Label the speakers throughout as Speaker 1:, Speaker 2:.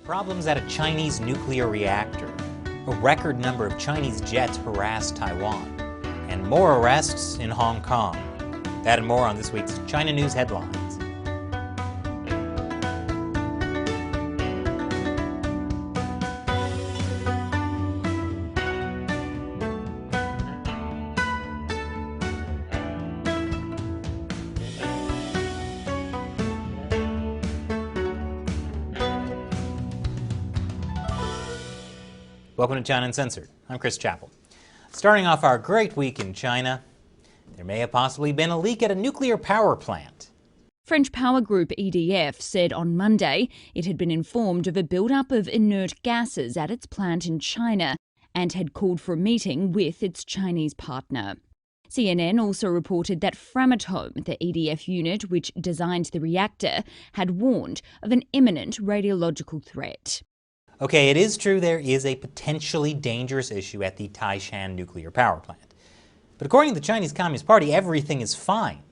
Speaker 1: Problems at a Chinese nuclear reactor. A record number of Chinese jets harass Taiwan. And more arrests in Hong Kong. That and more on this week's China News Headlines. Welcome to China Uncensored. I'm Chris Chappell. Starting off our great week in China, there may have possibly been a leak at a nuclear power plant.
Speaker 2: French power group EDF said on Monday it had been informed of a build-up of inert gases at its plant in China and had called for a meeting with its Chinese partner. CNN also reported that Framatome, the EDF unit which designed the reactor, had warned of an imminent radiological threat.
Speaker 1: Okay, it is true there is a potentially dangerous issue at the Taishan nuclear power plant. But according to the Chinese Communist Party, everything is fine.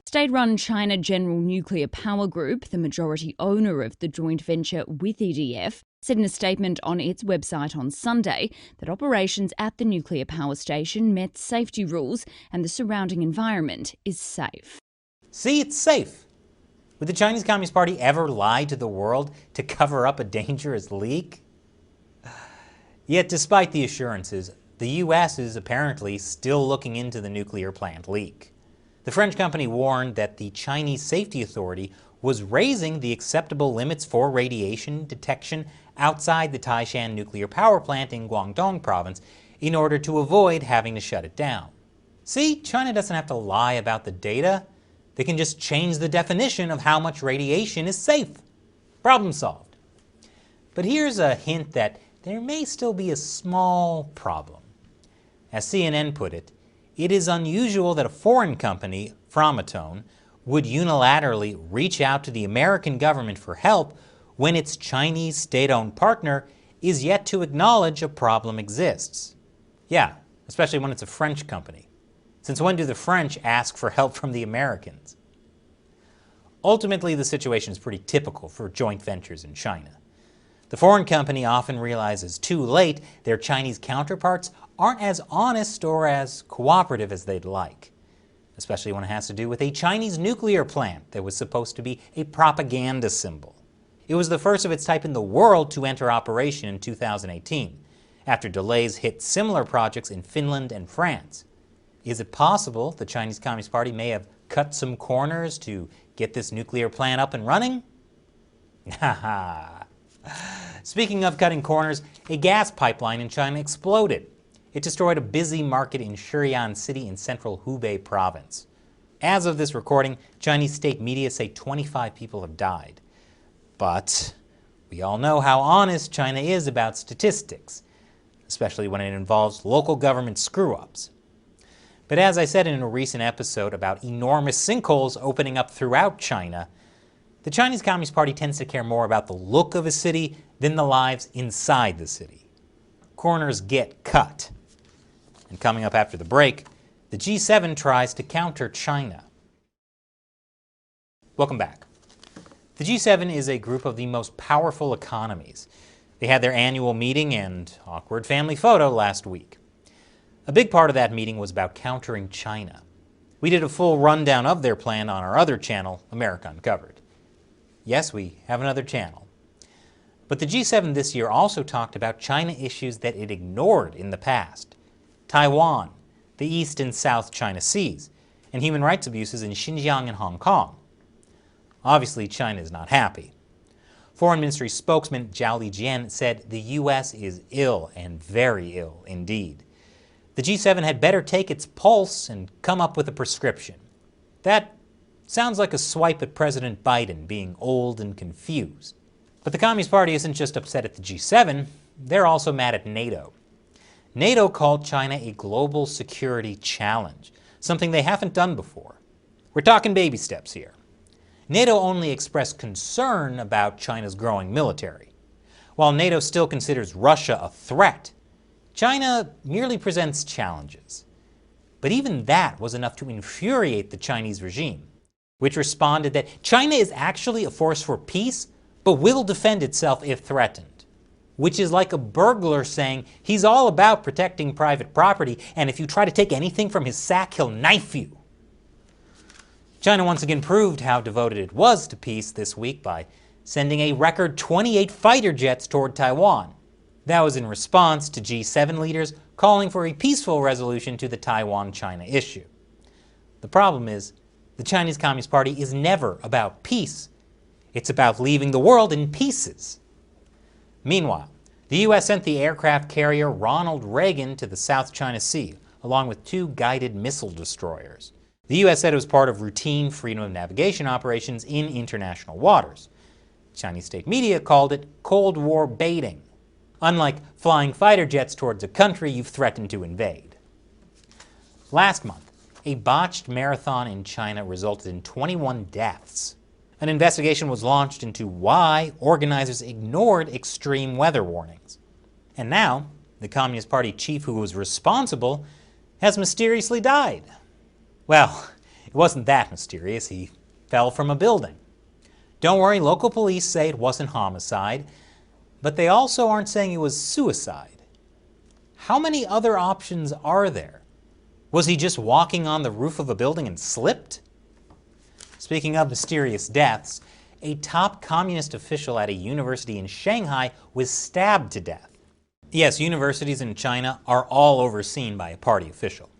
Speaker 2: State-run China General Nuclear Power Group, the majority owner of the joint venture with EDF, said in a statement on its website on Sunday that operations at the nuclear power station met safety rules and the surrounding environment is safe.
Speaker 1: See, it's safe. Would the Chinese Communist Party ever lie to the world to cover up a dangerous leak? Yet despite the assurances, the U.S. is apparently still looking into the nuclear plant leak. The French company warned that the Chinese Safety Authority was raising the acceptable limits for radiation detection outside the Taishan nuclear power plant in Guangdong province in order to avoid having to shut it down. See, China doesn't have to lie about the data. They can just change the definition of how much radiation is safe. Problem solved. But here's a hint that there may still be a small problem. As CNN put it, it is unusual that a foreign company, Framatome, would unilaterally reach out to the American government for help when its Chinese state-owned partner is yet to acknowledge a problem exists. Yeah, especially when it's a French company. Since when do the French ask for help from the Americans? Ultimately, the situation is pretty typical for joint ventures in China. The foreign company often realizes too late their Chinese counterparts aren't as honest or as cooperative as they'd like, especially when it has to do with a Chinese nuclear plant that was supposed to be a propaganda symbol. It was the first of its type in the world to enter operation in 2018, after delays hit similar projects in Finland and France. Is it possible the Chinese Communist Party may have cut some corners to get this nuclear plant up and running? Haha. Speaking of cutting corners, a gas pipeline in China exploded. It destroyed a busy market in Shurian City in central Hubei province. As of this recording, Chinese state media say 25 people have died. But we all know how honest China is about statistics, especially when it involves local government screw-ups. But as I said in a recent episode about enormous sinkholes opening up throughout China, the Chinese Communist Party tends to care more about the look of a city than the lives inside the city. Corners get cut. And coming up after the break, the G7 tries to counter China. Welcome back. The G7 is a group of the most powerful economies. They had their annual meeting and awkward family photo last week. A big part of that meeting was about countering China. We did a full rundown of their plan on our other channel, America Uncovered. Yes, we have another channel. But the G7 this year also talked about China issues that it ignored in the past. Taiwan, the East and South China Seas, and human rights abuses in Xinjiang and Hong Kong. Obviously, China is not happy. Foreign Ministry spokesman Zhao Lijian said the U.S. is ill and very ill indeed. The G7 had better take its pulse and come up with a prescription. That sounds like a swipe at President Biden being old and confused. But the Communist Party isn't just upset at the G7, they're also mad at NATO. NATO called China a global security challenge, something they haven't done before. We're talking baby steps here. NATO only expressed concern about China's growing military. While NATO still considers Russia a threat, China merely presents challenges. But even that was enough to infuriate the Chinese regime, which responded that China is actually a force for peace, but will defend itself if threatened, which is like a burglar saying he's all about protecting private property, and if you try to take anything from his sack, he'll knife you. China once again proved how devoted it was to peace this week by sending a record 28 fighter jets toward Taiwan. That was in response to G7 leaders calling for a peaceful resolution to the Taiwan-China issue. The problem is, the Chinese Communist Party is never about peace. It's about leaving the world in pieces. Meanwhile, the U.S. sent the aircraft carrier Ronald Reagan to the South China Sea, along with 2 guided missile destroyers. The U.S. said it was part of routine freedom of navigation operations in international waters. Chinese state media called it Cold War baiting, unlike flying fighter jets towards a country you've threatened to invade. Last month, a botched marathon in China resulted in 21 deaths. An investigation was launched into why organizers ignored extreme weather warnings. And now, the Communist Party chief who was responsible has mysteriously died. Well, it wasn't that mysterious. He fell from a building. Don't worry, local police say it wasn't homicide, but they also aren't saying it was suicide. How many other options are there? Was he just walking on the roof of a building and slipped? Speaking of mysterious deaths, a top communist official at a university in Shanghai was stabbed to death. Yes, universities in China are all overseen by a party official.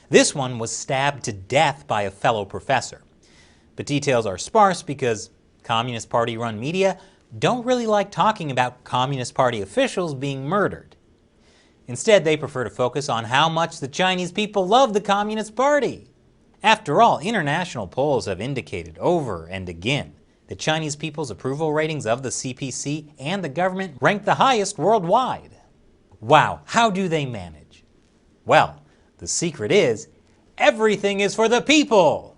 Speaker 1: This one was stabbed to death by a fellow professor. But details are sparse because Communist Party-run media don't really like talking about Communist Party officials being murdered. Instead, they prefer to focus on how much the Chinese people love the Communist Party. After all, international polls have indicated over and again that Chinese people's approval ratings of the CPC and the government rank the highest worldwide. Wow, how do they manage? Well, the secret is, everything is for the people!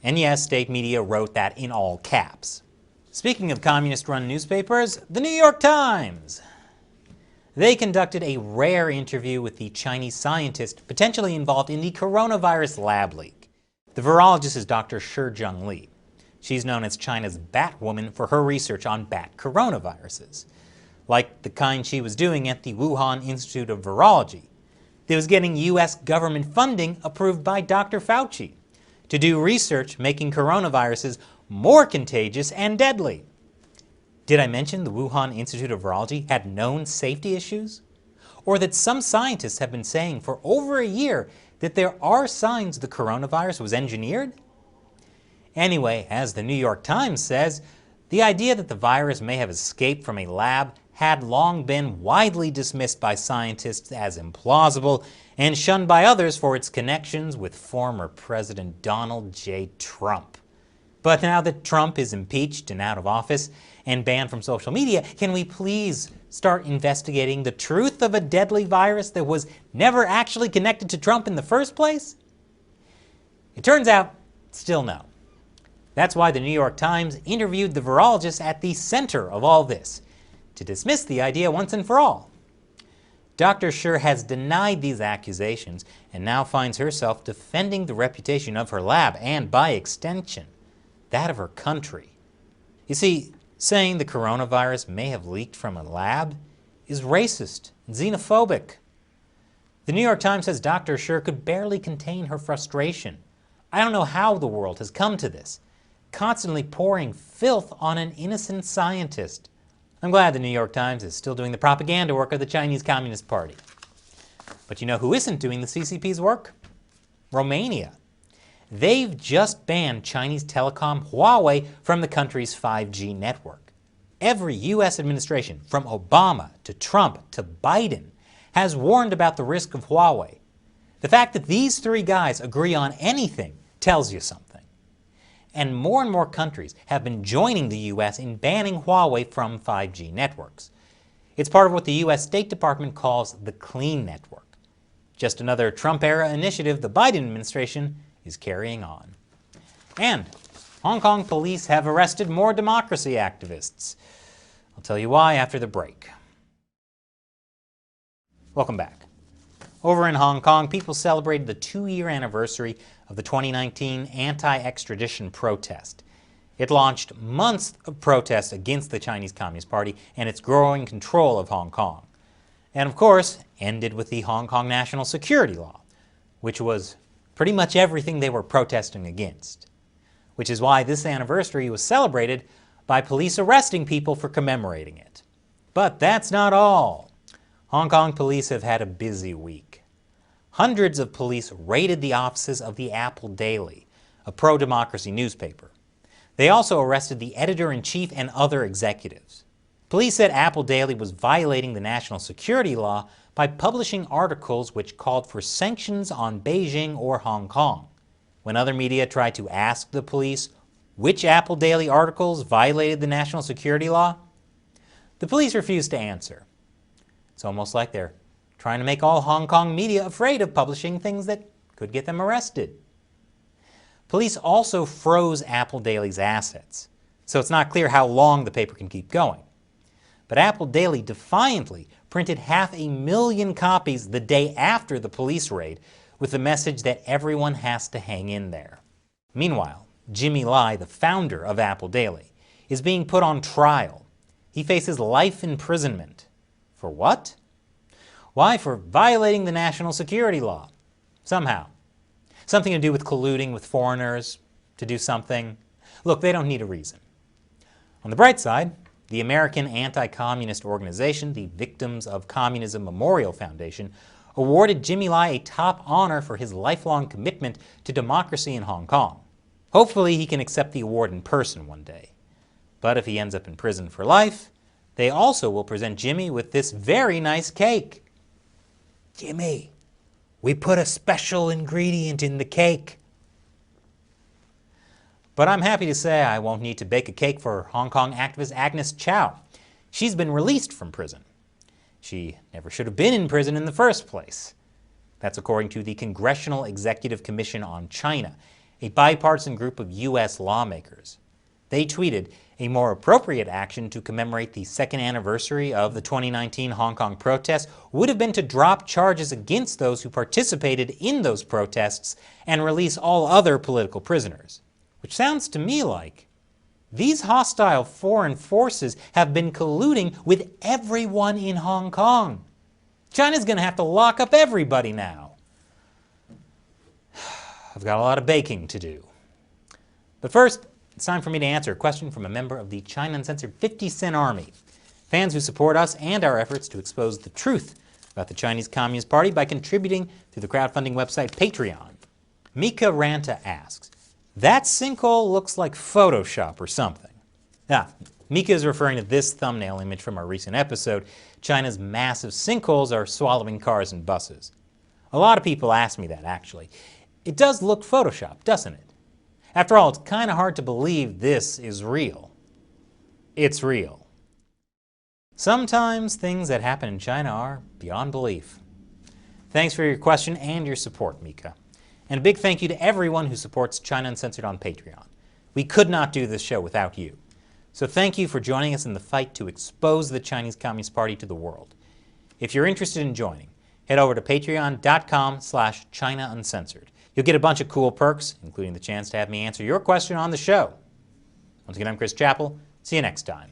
Speaker 1: And yes, state media wrote that in all caps. Speaking of communist-run newspapers, the New York Times. They conducted a rare interview with the Chinese scientist potentially involved in the coronavirus lab leak. The virologist is Dr. Shi Li. She's known as China's Batwoman for her research on bat coronaviruses, like the kind she was doing at the Wuhan Institute of Virology. That was getting U.S. government funding approved by Dr. Fauci to do research making coronaviruses more contagious and deadly. Did I mention the Wuhan Institute of Virology had known safety issues? Or that some scientists have been saying for over a year that there are signs the coronavirus was engineered? Anyway, as the New York Times says, the idea that the virus may have escaped from a lab had long been widely dismissed by scientists as implausible and shunned by others for its connections with former President Donald J. Trump. But now that Trump is impeached and out of office and banned from social media, can we please start investigating the truth of a deadly virus that was never actually connected to Trump in the first place? It turns out, still no. That's why the New York Times interviewed the virologist at the center of all this, to dismiss the idea once and for all. Dr. Shi has denied these accusations and now finds herself defending the reputation of her lab and, by extension, that of her country. You see, saying the coronavirus may have leaked from a lab is racist and xenophobic. The New York Times says Dr. Shi could barely contain her frustration. I don't know how the world has come to this, constantly pouring filth on an innocent scientist. I'm glad the New York Times is still doing the propaganda work of the Chinese Communist Party. But you know who isn't doing the CCP's work? Romania. They've just banned Chinese telecom Huawei from the country's 5G network. Every U.S. administration, from Obama to Trump to Biden, has warned about the risk of Huawei. The fact that these three guys agree on anything tells you something. And more countries have been joining the U.S. in banning Huawei from 5G networks. It's part of what the U.S. State Department calls the Clean Network. Just another Trump-era initiative the Biden administration is carrying on. And Hong Kong police have arrested more democracy activists. I'll tell you why after the break. Welcome back. Over in Hong Kong, people celebrated the 2-year anniversary of the 2019 anti-extradition protest. It launched months of protests against the Chinese Communist Party and its growing control of Hong Kong. And of course, ended with the Hong Kong National Security Law, which was pretty much everything they were protesting against. Which is why this anniversary was celebrated by police arresting people for commemorating it. But that's not all. Hong Kong police have had a busy week. Hundreds of police raided the offices of the Apple Daily, a pro-democracy newspaper. They also arrested the editor-in-chief and other executives. Police said Apple Daily was violating the national security law by publishing articles which called for sanctions on Beijing or Hong Kong. When other media tried to ask the police which Apple Daily articles violated the national security law, the police refused to answer. It's almost like they're trying to make all Hong Kong media afraid of publishing things that could get them arrested. Police also froze Apple Daily's assets, so it's not clear how long the paper can keep going. But Apple Daily defiantly printed 500,000 copies the day after the police raid with the message that everyone has to hang in there. Meanwhile, Jimmy Lai, the founder of Apple Daily, is being put on trial. He faces life imprisonment. For what? Why? For violating the national security law. Somehow. Something to do with colluding with foreigners to do something. Look, they don't need a reason. On the bright side, the American anti-communist organization, the Victims of Communism Memorial Foundation, awarded Jimmy Lai a top honor for his lifelong commitment to democracy in Hong Kong. Hopefully he can accept the award in person one day. But if he ends up in prison for life, they also will present Jimmy with this very nice cake. Jimmy, we put a special ingredient in the cake. But I'm happy to say I won't need to bake a cake for Hong Kong activist Agnes Chow. She's been released from prison. She never should have been in prison in the first place. That's according to the Congressional Executive Commission on China, a bipartisan group of U.S. lawmakers. They tweeted, a more appropriate action to commemorate the second anniversary of the 2019 Hong Kong protests would have been to drop charges against those who participated in those protests and release all other political prisoners. Which sounds to me like these hostile foreign forces have been colluding with everyone in Hong Kong. China's going to have to lock up everybody now. I've got a lot of baking to do. But first, it's time for me to answer a question from a member of the China Uncensored 50 Cent Army, fans who support us and our efforts to expose the truth about the Chinese Communist Party by contributing through the crowdfunding website Patreon. Mika Ranta asks, that sinkhole looks like Photoshop or something. Mika is referring to this thumbnail image from our recent episode, China's massive sinkholes are swallowing cars and buses. A lot of people ask me that, actually. It does look Photoshopped, doesn't it? After all, it's kind of hard to believe this is real. It's real. Sometimes things that happen in China are beyond belief. Thanks for your question and your support, Mika. And a big thank you to everyone who supports China Uncensored on Patreon. We could not do this show without you. So thank you for joining us in the fight to expose the Chinese Communist Party to the world. If you're interested in joining, head over to patreon.com/China Uncensored. You'll get a bunch of cool perks, including the chance to have me answer your question on the show. Once again, I'm Chris Chappell. See you next time.